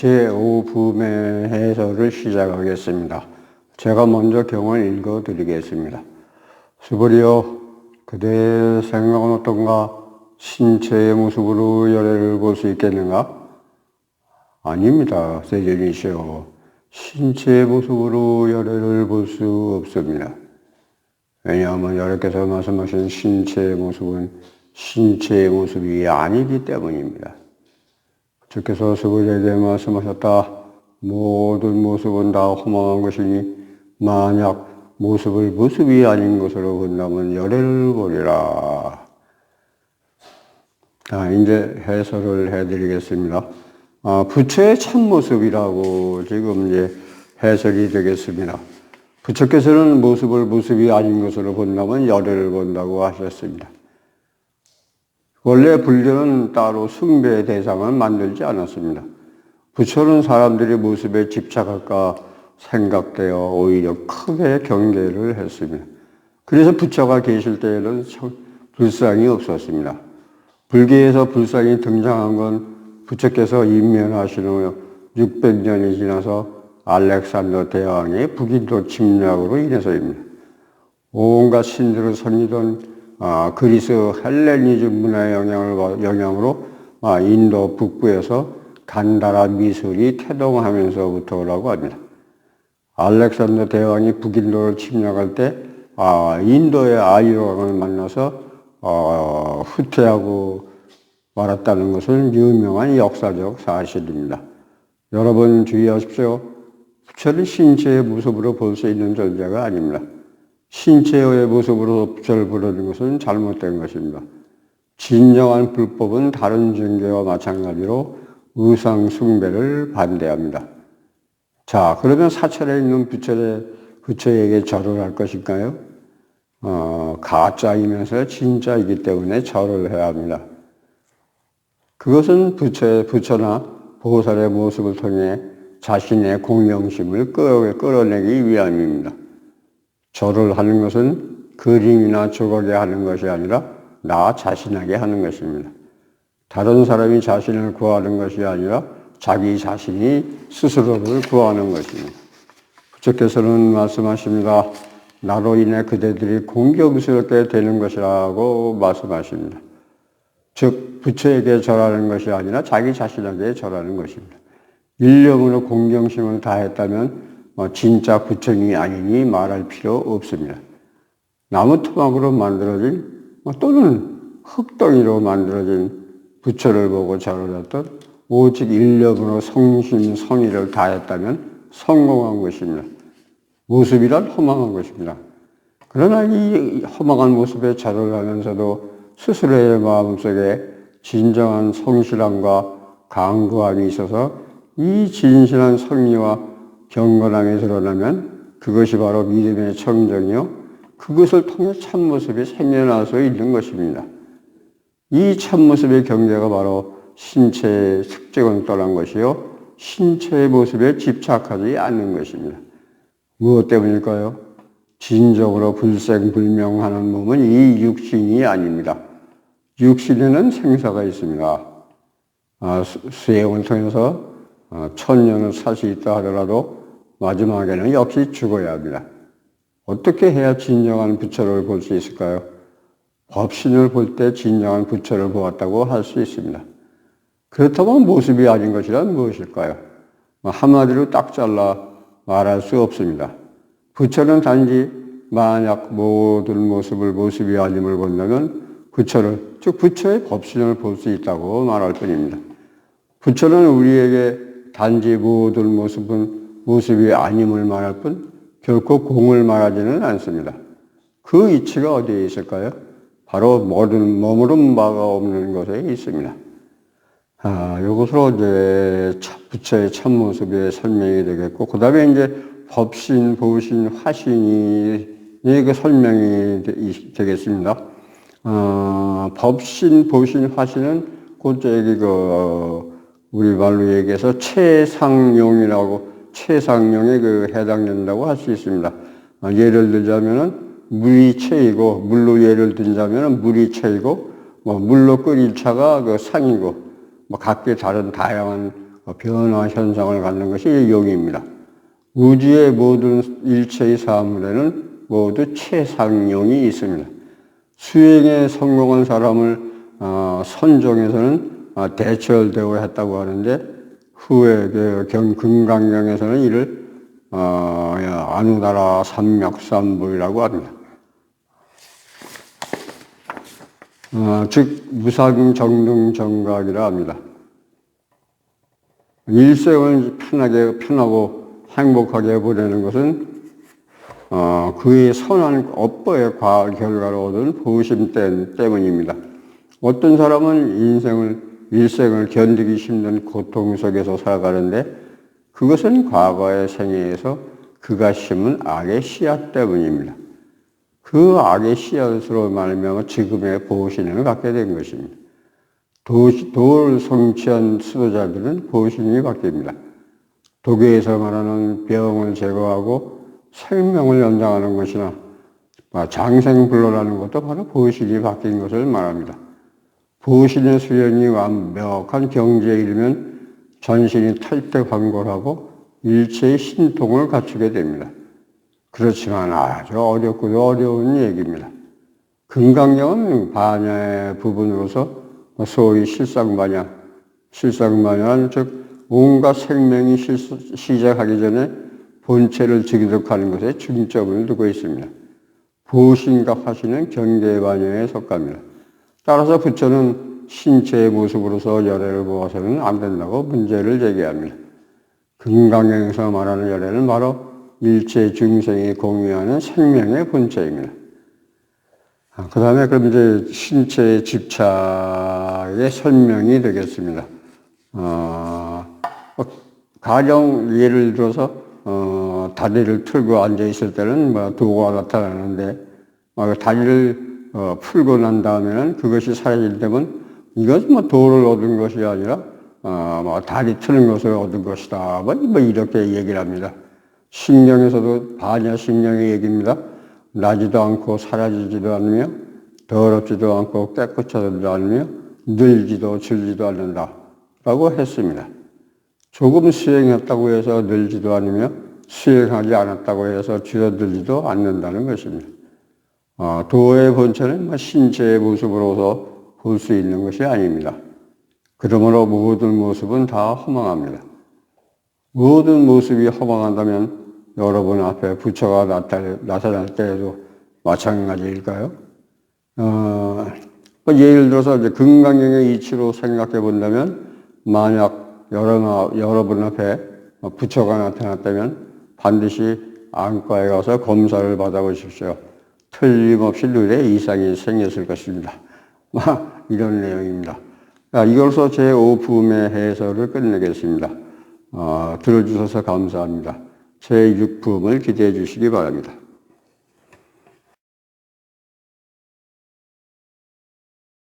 제5부의 해설을 시작하겠습니다. 제가 먼저 경을 읽어드리겠습니다. 수보리여, 그대의 생각은 어떤가? 신체의 모습으로 열애를 볼 수 있겠는가? 아닙니다, 세존이시여. 신체의 모습으로 열애를 볼 수 없습니다. 왜냐하면 여러께서 말씀하신 신체의 모습은 신체의 모습이 아니기 때문입니다. 주께서 수보리에게 말씀하셨다. 모든 모습은 다 허망한 것이니 만약 모습이 아닌 것으로 본다면 열애를 보리라. 이제 해설을 해드리겠습니다. 부처의 참모습이라고 지금 이제 해설이 되겠습니다. 부처께서는 모습이 아닌 것으로 본다면 열애를 본다고 하셨습니다. 원래 불교는 따로 숭배의 대상을 만들지 않았습니다. 부처는 사람들이 모습에 집착할까 생각되어 오히려 크게 경계를 했습니다. 그래서 부처가 계실 때에는 불상이 없었습니다. 불교에서 불상이 등장한 건 부처께서 임면하신 후 600년이 지나서 알렉산더 대왕의 북인도 침략으로 인해서입니다. 온갖 신들을 섬기던 그리스 헬레니즘 문화의 영향으로 인도 북부에서 간다라 미술이 태동하면서부터라고 합니다. 알렉산더 대왕이 북인도를 침략할 때 인도의 아이유왕을 만나서 후퇴하고 말았다는 것은 유명한 역사적 사실입니다. 여러분 주의하십시오. 부처는 신체의 모습으로 볼 수 있는 존재가 아닙니다. 신체의 모습으로 부처를 부르는 것은 잘못된 것입니다. 진정한 불법은 다른 종교와 마찬가지로 의상 숭배를 반대합니다. 자, 그러면 사찰에 있는 부처에게 절을 할 것인가요? 가짜이면서 진짜이기 때문에 절을 해야 합니다. 그것은 부처나 보살의 모습을 통해 자신의 공경심을 끌어내기 위함입니다. 절을 하는 것은 그림이나 조각에 하는 것이 아니라 나 자신에게 하는 것입니다. 다른 사람이 자신을 구하는 것이 아니라 자기 자신이 스스로를 구하는 것입니다. 부처께서는 말씀하십니다. 나로 인해 그대들이 공경스럽게 되는 것이라고 말씀하십니다. 즉 부처에게 절하는 것이 아니라 자기 자신에게 절하는 것입니다. 일념으로 공경심을 다했다면 진짜 부처님이 아니니 말할 필요 없습니다. 나무 토막으로 만들어진 또는 흙덩이로 만들어진 부처를 보고 절을 했던 오직 일념으로 성심 성의를 다했다면 성공한 것입니다. 모습이란 허망한 것입니다. 그러나 이 허망한 모습에 절을 하면서도 스스로의 마음속에 진정한 성실함과 강구함이 있어서 이 진실한 성의와 경건함이 드러나면 그것이 바로 믿음의 청정이요 그것을 통해 참모습이 생겨날 수 있는 것입니다. 이 참모습의 경계가 바로 신체의 특징을 떠난 것이요 신체의 모습에 집착하지 않는 것입니다. 무엇 때문일까요? 진정으로 불생불명하는 몸은 이 육신이 아닙니다. 육신에는 생사가 있습니다. 수행을 통해서 천년을 살 수 있다 하더라도 마지막에는 역시 죽어야 합니다. 어떻게 해야 진정한 부처를 볼 수 있을까요? 법신을 볼 때 진정한 부처를 보았다고 할 수 있습니다. 그렇다면 모습이 아닌 것이란 무엇일까요? 한마디로 딱 잘라 말할 수 없습니다. 부처는 단지 만약 모든 모습이 아님을 본다면 부처를, 즉 부처의 법신을 볼 수 있다고 말할 뿐입니다. 부처는 우리에게 단지 모든 모습이 아님을 말할 뿐 결코 공을 말하지는 않습니다. 그 이치가 어디에 있을까요? 바로 머무른 바가 없는 곳에 있습니다. 이것으로 이제 부처의 참모습의 설명이 되겠고, 그 다음에 이제 법신, 보신, 화신이 그 설명이 되겠습니다. 법신, 보신, 화신은 곧 우리말로 얘기해서 최상용에 해당된다고 할 수 있습니다. 예를 들자면은 물이 체이고, 물로 예를 들자면은 물이 체이고, 물로 끓인 차가 상이고, 각기 다른 다양한 변화 현상을 갖는 것이 용입니다. 우주의 모든 일체의 사물에는 모두 최상용이 있습니다. 수행에 성공한 사람을 선종에서는 대철대오 했다고 하는데 후에 금강경에서는 이를 아누다라 삼맥삼부이라고 합니다. 즉 무상정등정각이라 합니다. 일생을 편하고 행복하게 보내는 것은 그의 선한 업보의 결과로 얻은 보심 때문입니다. 어떤 사람은 일생을 견디기 힘든 고통 속에서 살아가는데 그것은 과거의 생애에서 그가 심은 악의 씨앗 때문입니다. 그 악의 씨앗으로 말미암아 지금의 보신을 갖게 된 것입니다. 도를 성취한 수도자들은 보신이 바뀝니다. 도교에서 말하는 병을 제거하고 생명을 연장하는 것이나 장생불로라는 것도 바로 보신이 바뀐 것을 말합니다. 보신의 수련이 완벽한 경지에 이르면 전신이 탈퇴환골하고 일체의 신통을 갖추게 됩니다. 그렇지만 아주 어렵고도 어려운 얘기입니다. 금강경은 반야의 부분으로서 소위 실상반야, 즉 온갖 생명이 시작하기 전에 본체를 증득하는 것에 중점을 두고 있습니다. 보신과 화신은 경계반야에 속합니다. 따라서 부처는 신체의 모습으로서 열애를 보아서는 안 된다고 문제를 제기합니다. 금강경에서 말하는 열애는 바로 일체 중생이 공유하는 생명의 본체입니다. 그 다음에 그럼 이제 신체의 집착의 설명이 되겠습니다. 가령 예를 들어서 다리를 틀고 앉아 있을 때는 도가 나타나는데 다리를 풀고 난 다음에는 그것이 사라질 때면 이것은 도를 얻은 것이 아니라 다리 트는 것을 얻은 것이다. 이렇게 얘기를 합니다. 신경에서도 반야신경의 얘기입니다. 나지도 않고 사라지지도 않으며 더럽지도 않고 깨끗하지도 않으며 늘지도 질지도 않는다 라고 했습니다. 조금 수행했다고 해서 늘지도 않으며 수행하지 않았다고 해서 줄어들지도 않는다는 것입니다. 도의 본체는 신체의 모습으로서 볼 수 있는 것이 아닙니다. 그러므로 모든 모습은 다 허망합니다. 모든 모습이 허망한다면 여러분 앞에 부처가 나타날 때에도 마찬가지일까요? 예를 들어서 이제 금강경의 이치로 생각해 본다면 만약 여러분 앞에 부처가 나타났다면 반드시 안과에 가서 검사를 받아보십시오. 틀림없이 눈에 이상이 생겼을 것입니다. 이런 내용입니다. 이걸로 제5부음의 해설을 끝내겠습니다. 들어주셔서 감사합니다. 제6부음을 기대해 주시기 바랍니다.